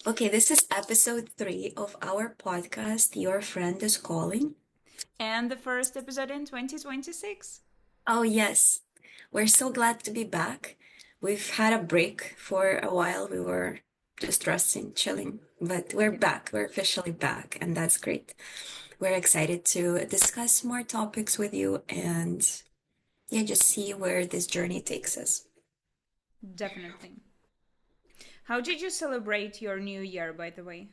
Okay, this is episode 3 of our podcast, Your Friend is Calling. And the first episode in 2026. Oh, yes, we're so glad to be back. We've had a break for a while. We were just resting, chilling, but we're Yeah. back. We're officially back, and that's great. We're excited to discuss more topics with you and yeah, just see where this journey takes us. Definitely. How did you celebrate your new year, by the way?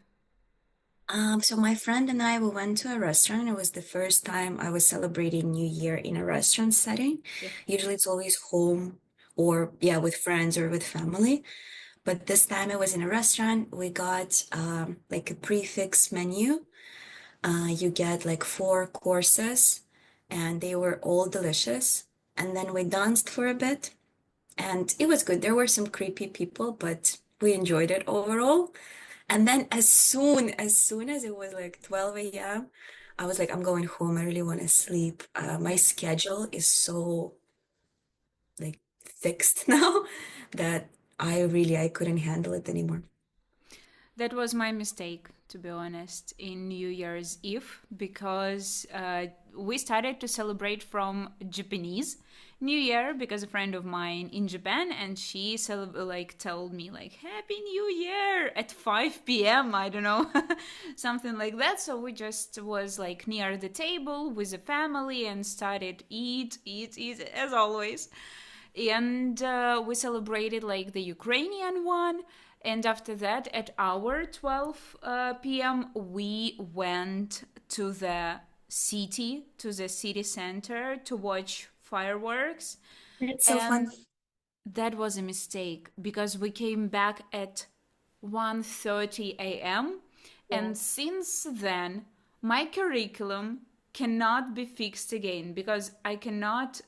So my friend and I, we went to a restaurant. It was the first time I was celebrating New Year in a restaurant setting. Yeah. Usually it's always home or yeah, with friends or with family. But this time I was in a restaurant. We got like a prefix menu. You get like 4 courses and they were all delicious. And then we danced for a bit and it was good. There were some creepy people, but we enjoyed it overall. And then as soon as it was like 12 a.m., I was like, I'm going home. I really want to sleep. My Yeah. schedule is so like fixed now that I couldn't handle it anymore. That was my mistake, to be honest, in New Year's Eve because we started to celebrate from Japanese New Year because a friend of mine in Japan and she told me like Happy New Year at 5 p.m. I don't know, something like that. So we just was like near the table with the family and started eat as always, and we celebrated like the Ukrainian one. And after that, at our 12 p.m., we went to the city center to watch fireworks. It's so fun. And that was a mistake because we came back at 1:30 a.m. Yeah. And since then, my curriculum cannot be fixed again because I cannot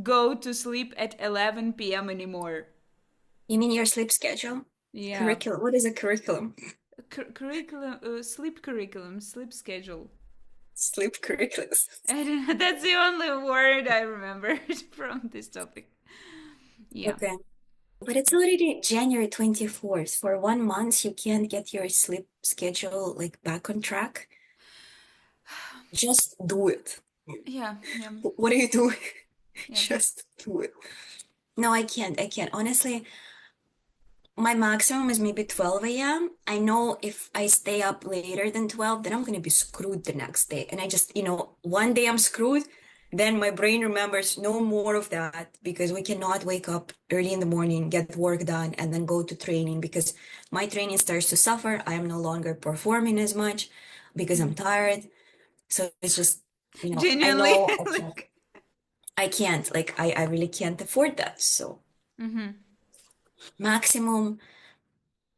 go to sleep at 11 p.m. anymore. You mean your sleep schedule? Yeah. Curriculum. What is a curriculum? Curriculum, sleep schedule. Sleep curriculum. I don't know, that's the only word I remembered from this topic. Yeah. Okay. But it's already January 24th. For 1 month, you can't get your sleep schedule like back on track. Just do it. Yeah, yeah, What are you doing? yeah. Just do it. No, I can't. I can't. Honestly, my maximum is maybe 12 a.m. I know if I stay up later than 12, then I'm going to be screwed the next day. And I just, one day I'm screwed, then my brain remembers no more of that because we cannot wake up early in the morning, get work done, and then go to training because my training starts to suffer. I am no longer performing as much because I'm tired. So it's just, I Genuinely, know I can't. like. I really can't afford that. So Mm-hmm. maximum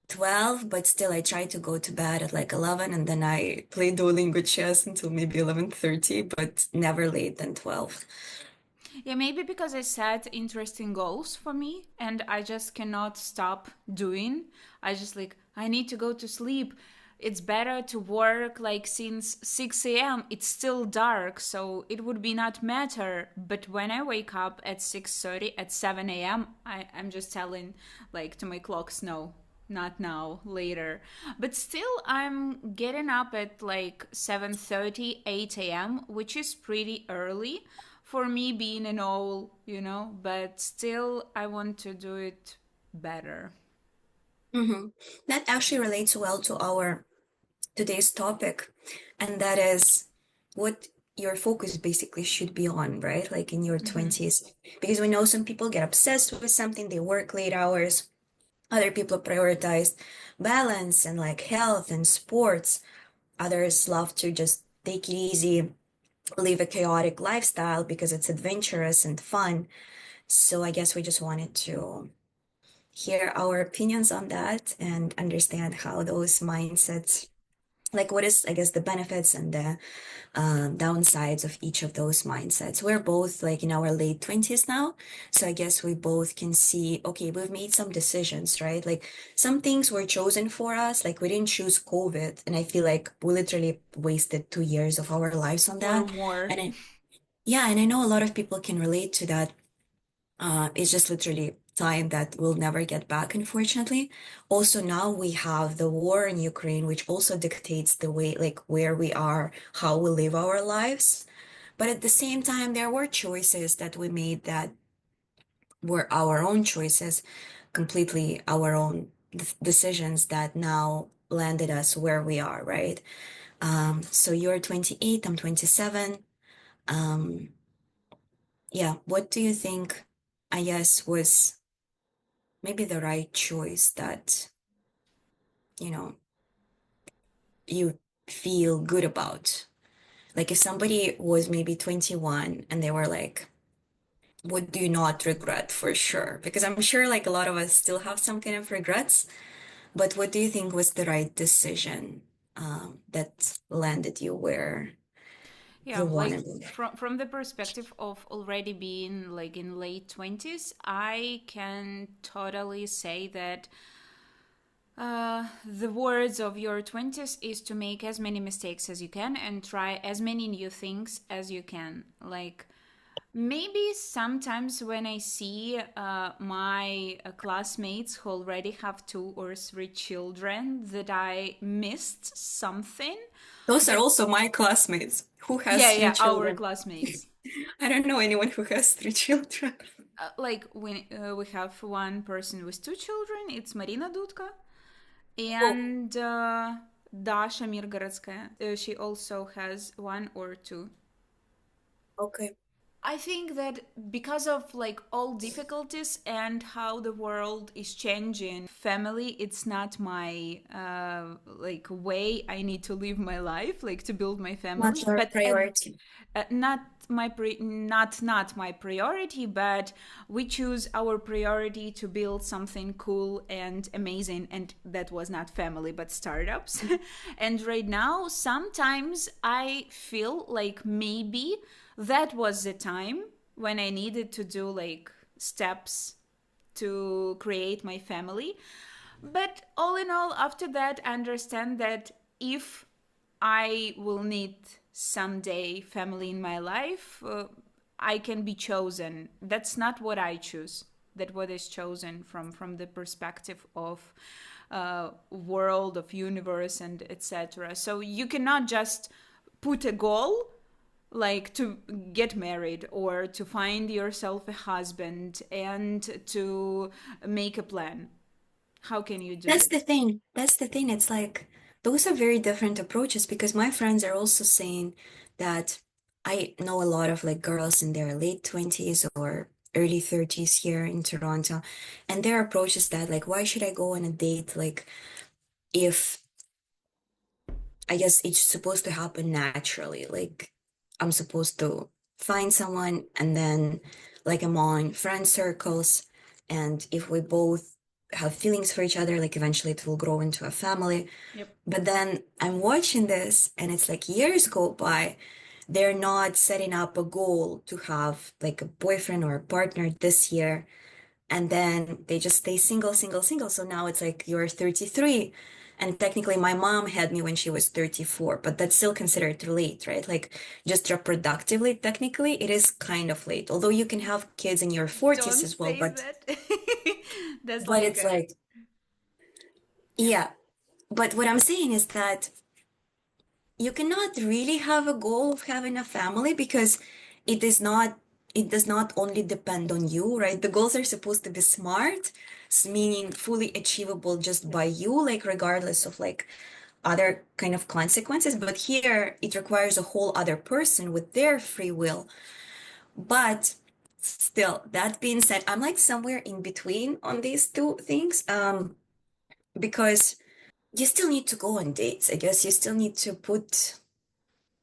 12, but still I try to go to bed at like 11 and then I play Duolingo chess until maybe 11:30, but never late than 12. Yeah, maybe because I set interesting goals for me and I just cannot stop doing. I just like, I need to go to sleep. It's better to work like since 6 a.m. It's still dark, so it would be not matter. But when I wake up at 6:30, at 7 a.m., I'm just telling like to my clocks, no, not now, later. But still I'm getting up at like 7:30, 8 a.m., which is pretty early for me being an owl, but still I want to do it better. hmm That actually relates well to our today's topic, and that is what your focus basically should be on, right? Like in your Mm-hmm. 20s. Because we know some people get obsessed with something, they work late hours, other people prioritize balance and like health and sports. Others love to just take it easy, live a chaotic lifestyle because it's adventurous and fun. So I guess we just wanted to hear our opinions on that and understand how those mindsets, like what is, I guess, the benefits and the downsides of each of those mindsets. We're both like in our late 20s now. So I guess we both can see, okay, we've made some decisions, right? Like some things were chosen for us. Like we didn't choose COVID. And I feel like we literally wasted 2 years of our lives on Or that. more. And yeah, and I know a lot of people can relate to that. It's just literally time that we'll never get back, unfortunately. Also, now we have the war in Ukraine, which also dictates the way, like where we are, how we live our lives. But at the same time, there were choices that we made that were our own choices, completely our own decisions that now landed us where we are, right? So you're 28, I'm 27. Um, yeah, what do you think, I guess, was maybe the right choice that, you know, you feel good about? Like if somebody was maybe 21 and they were like, what do you not regret for sure? Because I'm sure like a lot of us still have some kind of regrets, but what do you think was the right decision that landed you where Yeah, you want like to be? from the perspective of already being like in late 20s, I can totally say that the words of your 20s is to make as many mistakes as you can and try as many new things as you can. Like, maybe sometimes when I see my classmates who already have 2 or 3 children, that I missed something. Those are But also my classmates who has yeah, three yeah, our children. classmates. I don't know anyone who has three children. Like we have one person with 2 children. It's Marina Dudka Oh, and Dasha Mirgorodskaya. She also has 1 or 2. okay. I think that because of like all difficulties and how the world is changing, family it's not my like way I need to live my life, like to build my Not family. your But priority. not not my priority, but we choose our priority to build something cool and amazing, and that was not family but startups. And right now sometimes I feel like maybe that was the time when I needed to do like steps to create my family. But all in all, after that, I understand that if I will need someday family in my life, I can be chosen. That's not what I choose. That what is chosen from the perspective of world, of universe, and etc. So you cannot just put a goal like to get married or to find yourself a husband and to make a plan. How can you do That's the it? thing. That's the thing. It's like those are very different approaches because my friends are also saying that I know a lot of like girls in their late 20s or early 30s here in Toronto, and their approach is that like, why should I go on a date like if I guess it's supposed to happen naturally. Like I'm supposed to find someone and then like I'm on friend circles. And if we both have feelings for each other, like eventually it will grow into a family. Yep. But then I'm watching this and it's like years go by. They're not setting up a goal to have like a boyfriend or a partner this year and then they just stay single, single, single. So now it's like you're 33. And technically, my mom had me when she was 34, but that's still considered late, right? Like, just reproductively, technically, it is kind of late. Although you can have kids in your 40s Don't as well, say that. That's but like it's like, yeah. yeah. But what I'm saying is that you cannot really have a goal of having a family because it is not it does not only depend on you, right? The goals are supposed to be smart, meaning fully achievable just by you, like regardless of like other kind of consequences. But here it requires a whole other person with their free will. But still, that being said, I'm like somewhere in between on these two things. Because you still need to go on dates. I guess you still need to put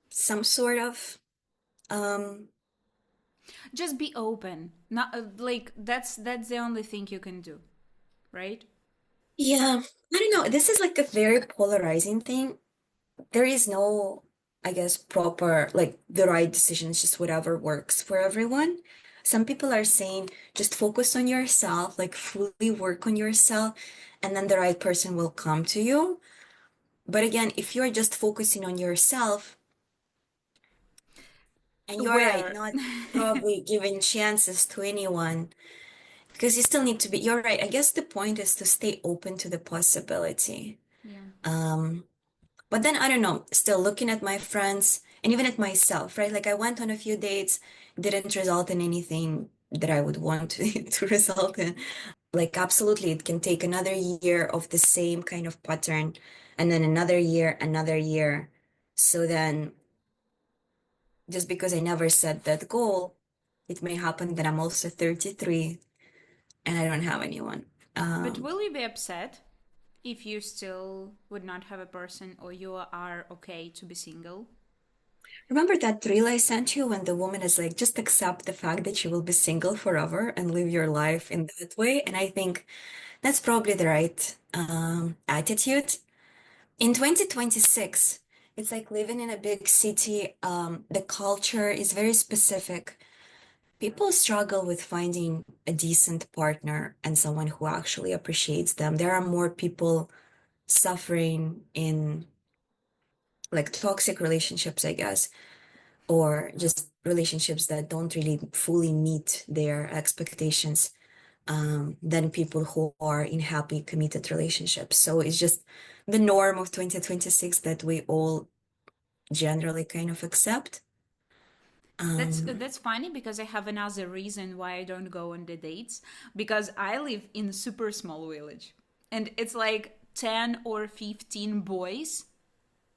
some sort of um Just be open. Not like that's the only thing you can do, right? yeah, I don't know. This is like a very polarizing thing. There is no, I guess, proper like the right decision. It's just whatever works for everyone. Some people are saying just focus on yourself, like fully work on yourself, and then the right person will come to you. But again, if you're just focusing on yourself, and you're right, Where? not probably giving chances to anyone, because you still need to be, you're right. I guess the point is to stay open to the possibility. Yeah. Um, but then I don't know, still looking at my friends and even at myself, right? Like I went on a few dates, didn't result in anything that I would want to result in. Like absolutely, it can take another year of the same kind of pattern, and then another year, another year. So then just because I never set that goal, it may happen that I'm also 33 and I don't have anyone. But Um, will you be upset if you still would not have a person or you are okay to be single? Remember that reel I sent you when the woman is like, just accept the fact that you will be single forever and live your life in that way? And I think that's probably the right attitude. In 2026, it's like living in a big city. The culture is very specific. People struggle with finding a decent partner and someone who actually appreciates them. There are more people suffering in like toxic relationships, I guess, or just relationships that don't really fully meet their expectations, than people who are in happy, committed relationships. So it's just the norm of 2026 that we all generally kind of accept. Um, That's funny because I have another reason why I don't go on the dates because I live in a super small village and it's like 10 or 15 boys.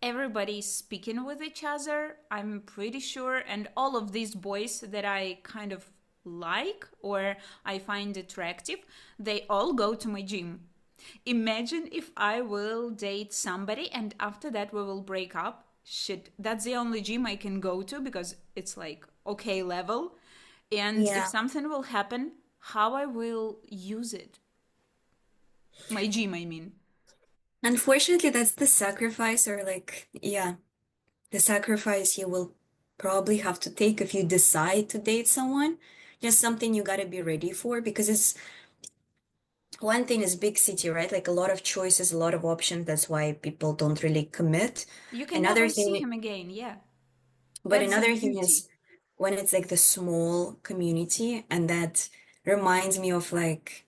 Everybody's speaking with each other, I'm pretty sure, and all of these boys that I kind of like or I find attractive, they all go to my gym. Imagine if I will date somebody and after that we will break up. Shit, that's the only gym I can go to because it's like okay level. And if yeah. something will happen, how I will use it? My gym, I mean. Unfortunately, that's the sacrifice, or like, yeah, the sacrifice you will probably have to take if you decide to date someone. Just something you gotta be ready for because it's one thing is big city, right? Like a lot of choices, a lot of options. That's why people don't really commit. You can Another never see thing, him again, yeah. but That's the another thing beauty. is when it's like the small community, and that reminds me of like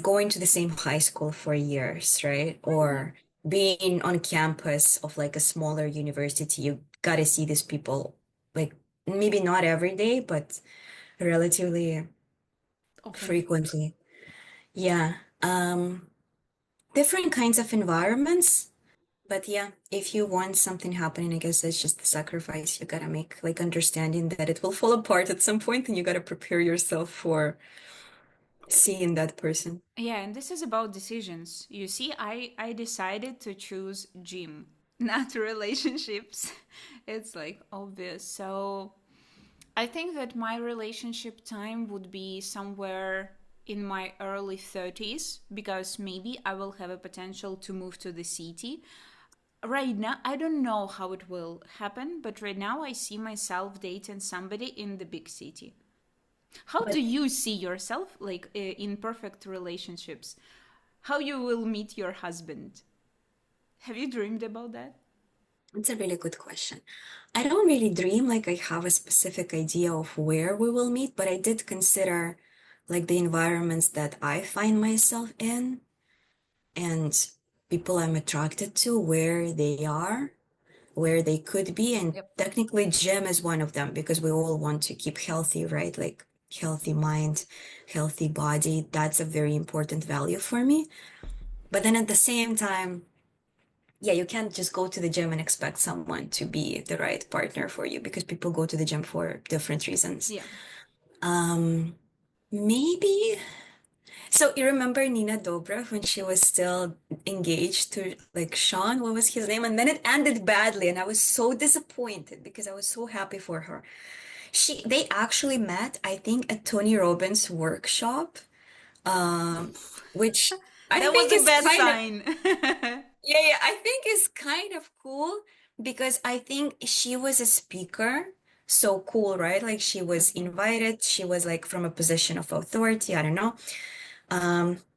going to the same high school for years, right? Or being on campus of like a smaller university. You gotta see these people like maybe not every day, but relatively Often. frequently. Yeah. Different kinds of environments. But yeah, if you want something happening, I guess that's just the sacrifice you gotta make, like understanding that it will fall apart at some point and you gotta prepare yourself for seeing that person. Yeah, and this is about decisions. You see, I decided to choose gym, not relationships. It's like obvious. So I think that my relationship time would be somewhere in my early 30s because maybe I will have a potential to move to the city. Right now, I don't know how it will happen, but right now I see myself dating somebody in the big city. How do But you see yourself like in perfect relationships? How you will meet your husband? Have you dreamed about that? it's a really good question. I don't really dream like I have a specific idea of where we will meet, but I did consider like the environments that I find myself in and people I'm attracted to, where they are, where they could be. And Yep. technically, gym is one of them because we all want to keep healthy, right? Like healthy mind, healthy body. That's a very important value for me. But then at the same time, yeah, you can't just go to the gym and expect someone to be the right partner for you because people go to the gym for different reasons. Yeah. Um, maybe. So you remember Nina Dobrev when she was still engaged to like Sean, what was his name? And then it ended badly, and I was so disappointed because I was so happy for her. They actually met, I think, at Tony Robbins' workshop, um, which I That was think a is bad kind of sign. yeah, I think is kind of cool because I think she was a speaker. So cool, right? Like she was Okay. invited, she was like from a position of authority, I don't know.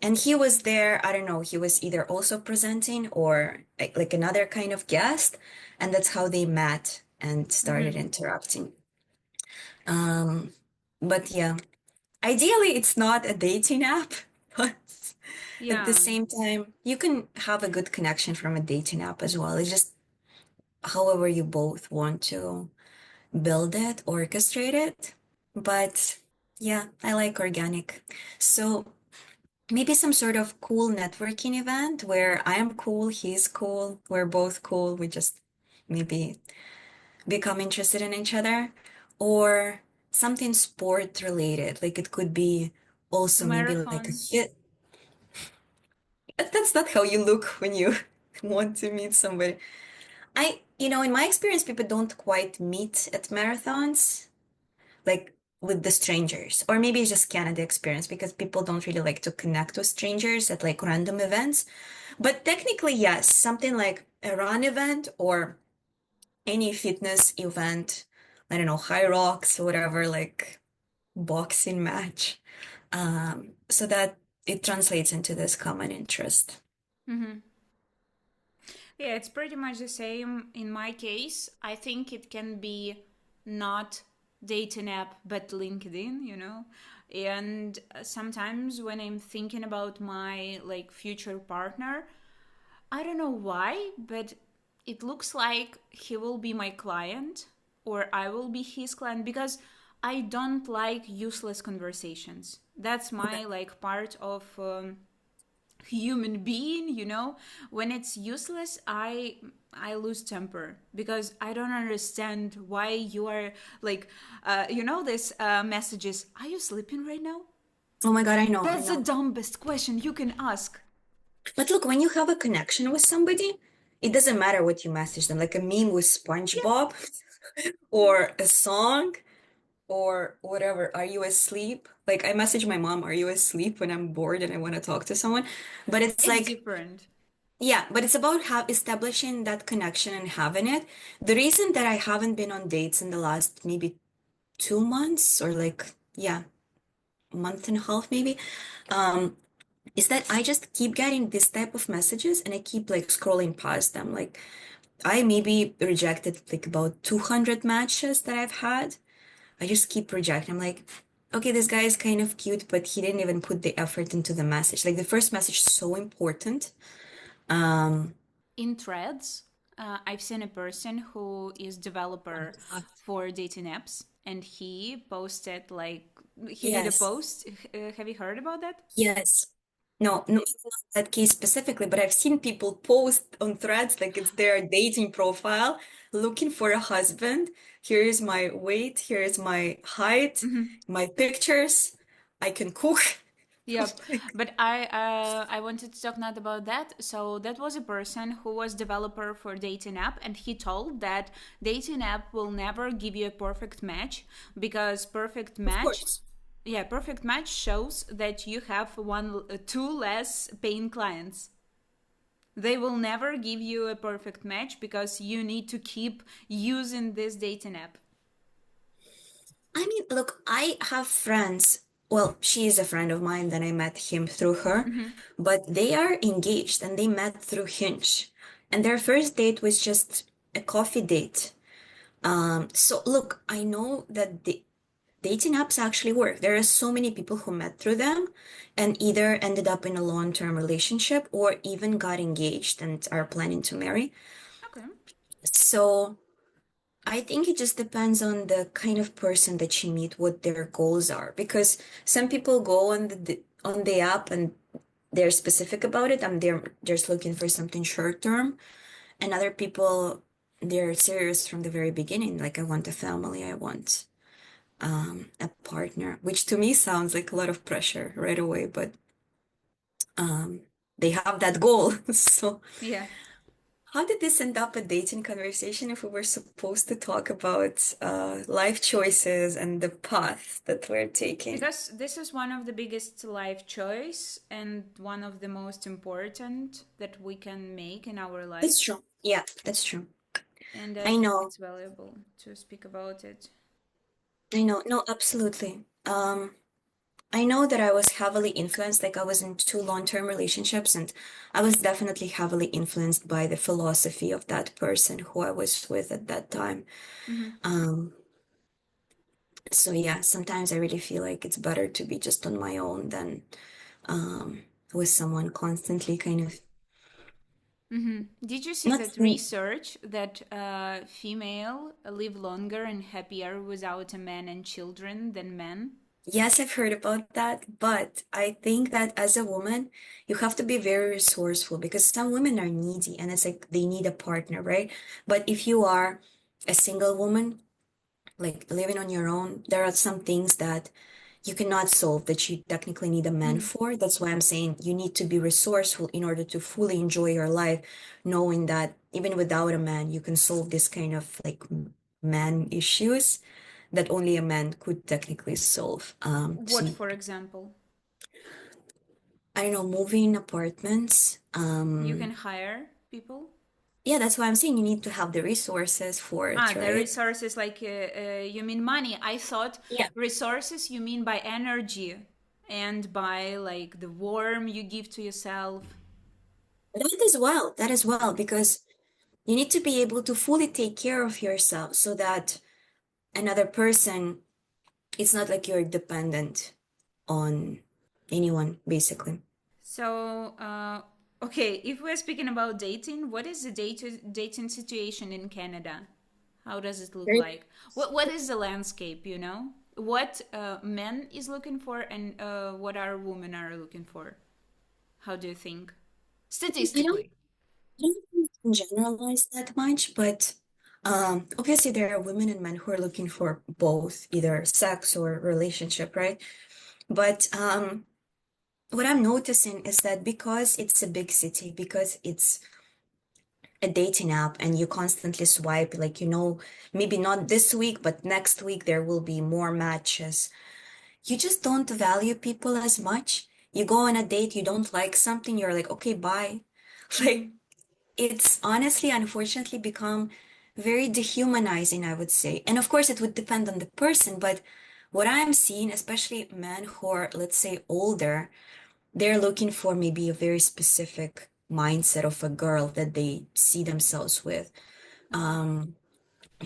And he was there, I don't know, he was either also presenting or like another kind of guest, and that's how they met and started Mm-hmm. interacting. Um, but yeah, ideally it's not a dating app, but at the Yeah. same time, you can have a good connection from a dating app as well. It's just however you both want to build it, orchestrate it. But yeah, I like organic. So maybe some sort of cool networking event where I am cool, he's cool, we're both cool. We just maybe become interested in each other, or something sport related. Like it could be also maybe like a Marathon. hit. But that's not how you look when you want to meet somebody. In my experience, people don't quite meet at marathons, like with the strangers. Or maybe it's just Canada experience because people don't really like to connect with strangers at like random events. But technically, yes, something like a run event or any fitness event, I don't know, high rocks or whatever, like boxing match, so that it translates into this common interest. Mm-hmm. Yeah, it's pretty much the same in my case. I think it can be not dating app but LinkedIn, you know. And sometimes when I'm thinking about my like future partner, I don't know why, but it looks like he will be my client or I will be his client because I don't like useless conversations. That's Okay. my like part of human being, you know. When it's useless, I lose temper because I don't understand why you are like this messages, are you sleeping right now? Oh my God, I know, I That's the know. dumbest question you can ask. But look, when you have a connection with somebody, it doesn't matter what you message them, like a meme with Yeah, SpongeBob or a song or whatever. Are you asleep? Like I message my mom, are you asleep when I'm bored and I want to talk to someone? But it's it's like, different. yeah, but it's about establishing that connection and having it. The reason that I haven't been on dates in the last maybe 2 months or like, yeah, a month and a half maybe, um, is that I just keep getting this type of messages and I keep like scrolling past them. Like I maybe rejected like about 200 matches that I've had. I just keep rejecting. I'm like, okay, this guy is kind of cute, but he didn't even put the effort into the message. Like the first message is so important. Um, In threads, I've seen a person who is developer for dating apps, and he posted like he did a yes. post. Have you heard about that? Yes. No, no, it's not that case specifically, but I've seen people post on threads like it's their dating profile, looking for a husband. Here is my weight, here is my height, Mm-hmm. my pictures. I can cook. Yep, Like, but I wanted to talk not about that. So that was a person who was developer for dating app, and he told that dating app will never give you a perfect match because of course. perfect match shows that you have two less paying clients. They will never give you a perfect match because you need to keep using this dating app. I mean, look, I have friends. Well, she is a friend of mine, then I met him through her, Mm-hmm. but they are engaged and they met through Hinge. And their first date was just a coffee date. So look, I know that the dating apps actually work. There are so many people who met through them and either ended up in a long-term relationship or even got engaged and are planning to marry. Okay. So I think it just depends on the kind of person that you meet, what their goals are. Because some people go on the app and they're specific about it. They're just looking for something short term. And other people, they're serious from the very beginning. Like I want a family, I want a partner, which to me sounds like a lot of pressure right away, but um, they have that goal. So, Yeah. how did this end up a dating conversation if we were supposed to talk about life choices and the path that we're taking? Because this is one of the biggest life choice and one of the most important that we can make in our That's life. true. Yeah, that's true. And I I think know. it's valuable to speak about it. I know. No, absolutely. I know that I was heavily influenced, like I was in two long-term relationships, and I was definitely heavily influenced by the philosophy of that person who I was with at that time. Hmm. Um, So yeah, sometimes I really feel like it's better to be just on my own than um, with someone constantly kind of Did you see not. that research that female live longer and happier without a man and children than men? Yes, I've heard about that, but I think that as a woman, you have to be very resourceful because some women are needy and it's like they need a partner, right? But if you are a single woman, like living on your own, there are some things that you cannot solve that you technically need a man for. That's why I'm saying you need to be resourceful in order to fully enjoy your life, knowing that even without a man, you can solve this kind of like man issues that only a man could technically solve. What, for example? I don't know, moving apartments. You can hire people? Yeah, that's why I'm saying you need to have the resources for Ah, it, the right? resources like you mean money. I thought Yeah. resources you mean by energy and by like the warmth you give to yourself. That as well, because you need to be able to fully take care of yourself so that another person, it's not like you're dependent on anyone, basically. So, okay, if we're speaking about dating, what is the dating situation in Canada? How does it look Very- like? What is the landscape, you know? What men is looking for and what our women are looking for? How do you think? I don't, Statistically. I don't think you can generalize that much, but obviously there are women and men who are looking for both, either sex or relationship, right? But what I'm noticing is that because it's a big city, because it's a dating app and you constantly swipe, like, maybe not this week, but next week there will be more matches. You just don't value people as much. You go on a date, you don't like something, you're like, okay, bye. Like, it's honestly, unfortunately, become very dehumanizing, I would say. And of course, it would depend on the person, but what I'm seeing, especially men who are, let's say, older, they're looking for maybe a very specific mindset of a girl that they see themselves with. Um,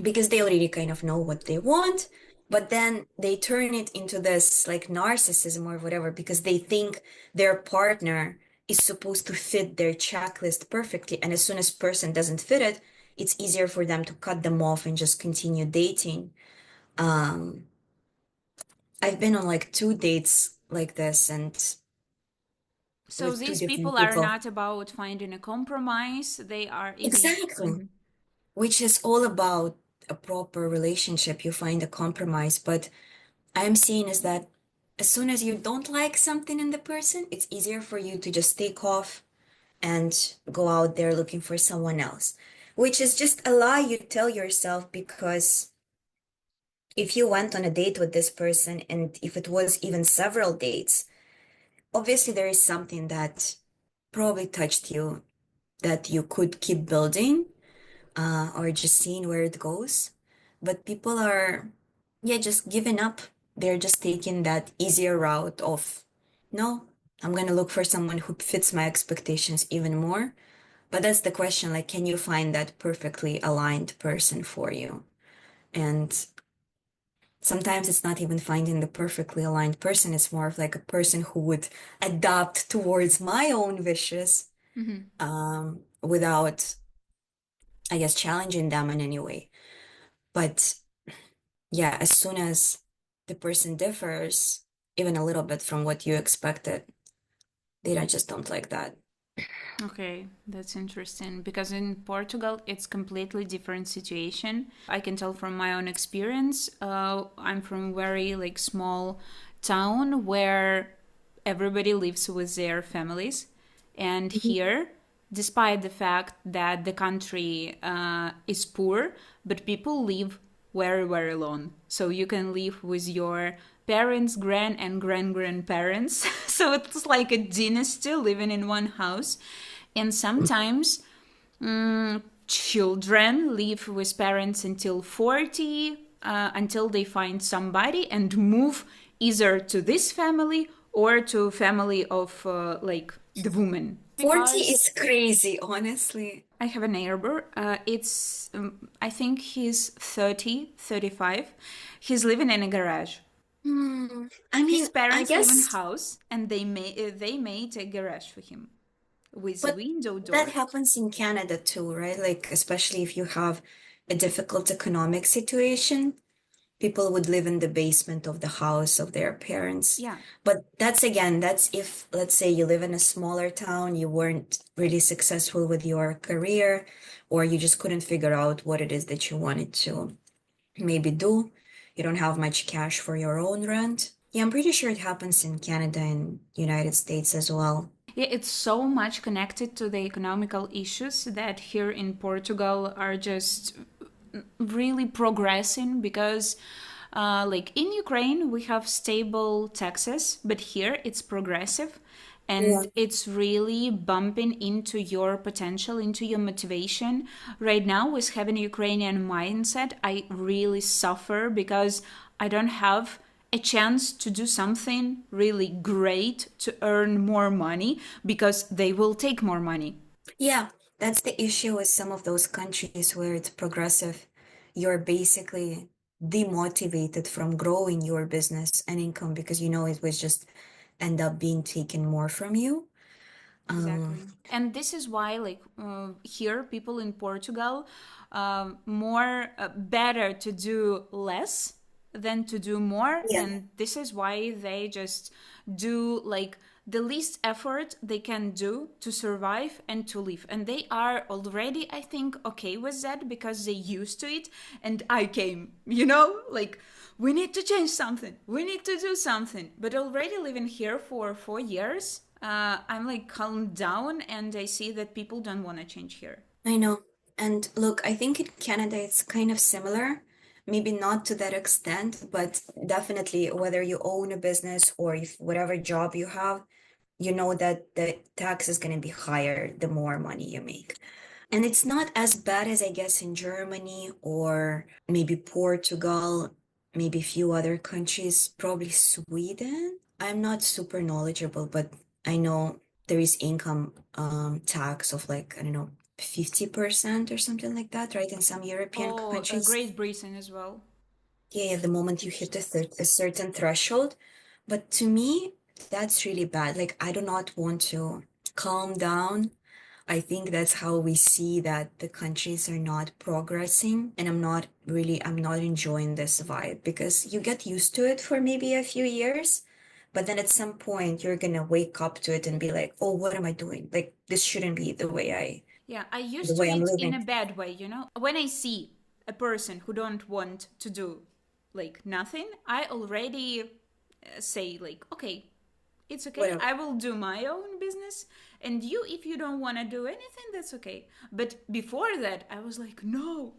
because they already kind of know what they want, but then they turn it into this like narcissism or whatever because they think their partner is supposed to fit their checklist perfectly. And as soon as person doesn't fit it, it's easier for them to cut them off and just continue dating. Um, I've been on like two dates like this and So with two these different people are people. not about finding a compromise. They are aiming. Exactly. Mhm. Which is all about a proper relationship. You find a compromise. But I'm seeing is that as soon as you don't like something in the person, it's easier for you to just take off and go out there looking for someone else, which is just a lie you tell yourself because if you went on a date with this person and if it was even several dates, obviously there is something that probably touched you that you could keep building or just seeing where it goes. But people are, yeah, just giving up. They're just taking that easier route of, no, I'm gonna look for someone who fits my expectations even more. But that's the question, like, can you find that perfectly aligned person for you? And sometimes it's not even finding the perfectly aligned person. It's more of like a person who would adapt towards my own wishes, Mhm. without, I guess, challenging them in any way. But yeah, as soon as the person differs even a little bit from what you expected, just don't like that. Okay, that's interesting because in Portugal it's completely different situation. I can tell from my own experience. I'm from very like small town where everybody lives with their families, and Mhm. here, despite the fact that the country is poor, but people live very very alone. So you can live with your parents, grand and grand grandparents. So it's like a dynasty living in one house, and sometimes children live with parents until 40, until they find somebody and move either to this family or to family of like the woman. 40 because is crazy, honestly. I have a neighbor. I think he's 30, 35. He's living in a garage. I mean, His I parents live in a guess, house and they made a garage for him with but window that door. happens in Canada too, right? Like, especially if you have a difficult economic situation, people would live in the basement of the house of their parents. Yeah, But that's again, that's if, let's say, you live in a smaller town, you weren't really successful with your career, or you just couldn't figure out what it is that you wanted to maybe do. You don't have much cash for your own rent. Yeah, I'm pretty sure it happens in Canada and United States as well. yeah, it's so much connected to the economical issues that here in Portugal are just really progressing because like in Ukraine we have stable taxes, but here it's progressive Yeah. and it's really bumping into your potential, into your motivation. Right now with having a Ukrainian mindset, I really suffer because I don't have a chance to do something really great to earn more money because they will take more money. Yeah, that's the issue with some of those countries where it's progressive. You're basically demotivated from growing your business and income because you know it was just end up being taken more from you. Um, Exactly. And this is why, like, here, people in Portugal, more better to do less than to do more. yeah, And this is why they just do, like, the least effort they can do to survive and to live. And they are already, I think, okay with that because they used to it. And I came, like, we need to change something. We need to do something. But already living here for 4 years, I'm like calmed down and I see that people don't want to change here. I know. And look, I think in Canada it's kind of similar. Maybe not to that extent, but definitely whether you own a business or if whatever job you have, you know that the tax is going to be higher the more money you make. And it's not as bad as I guess in Germany or maybe Portugal, maybe a few other countries, probably Sweden. I'm not super knowledgeable, but I know there is income tax of like, I don't know, 50% or something like that, right? In some European Oh, countries. Great Britain as well. Yeah, the moment you hit a certain threshold. But to me, that's really bad. Like, I do not want to calm down. I think that's how we see that the countries are not progressing. And I'm not enjoying this vibe because you get used to it for maybe a few years. But then at some point, you're gonna wake up to it and be like, oh, what am I doing? Like, this shouldn't be Yeah, I the used to way I'm it in living. a bad way, you know? When I see a person who don't want to do like nothing, I already say like, okay, it's okay. Whatever. I will do my own business and you if you don't want to do anything, that's okay. But before that, I was like, no.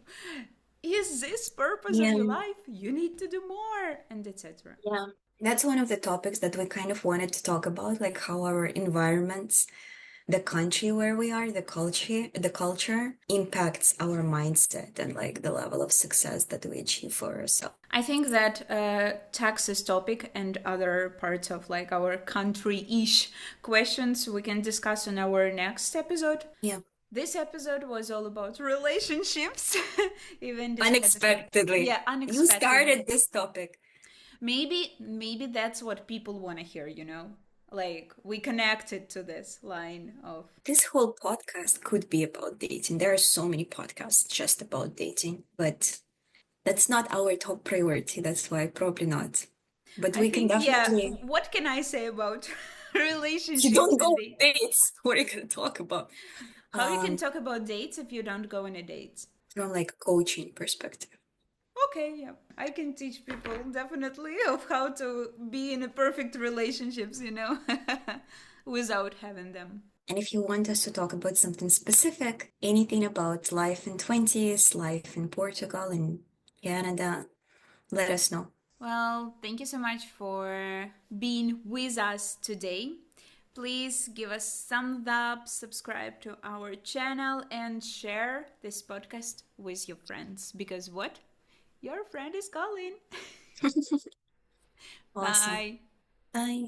Is this purpose of Yeah. your life? You need to do more and etc. Yeah. That's one of the topics that we kind of wanted to talk about, like how our environments, the country where we are, the culture impacts our mindset and like the level of success that we achieve for ourselves. I think that taxes topic and other parts of like our country-ish questions we can discuss in our next episode. Yeah. This episode was all about relationships. Even despite the fact, Unexpectedly. yeah, You unexpectedly. started this topic. Maybe that's what people want to hear, you know? Like we connected to this line of This whole podcast could be about dating. There are so many podcasts just about dating, but that's not our top priority. That's why probably not. But I we can think yeah, definitely. what can I say about You relationships don't and go on dating? dates. What are you gonna talk about? How you can Um, talk about dates if you don't go on a date? from like a coaching perspective. Okay, yeah. I can teach people definitely of how to be in a perfect relationships, without having them. And if you want us to talk about something specific, anything about life in 20s, life in Portugal, in Canada, let us know. Well, thank you so much for being with us today. Please give us thumbs up, subscribe to our channel, and share this podcast with your friends. Because what? Your friend is calling. Awesome. Bye. Bye.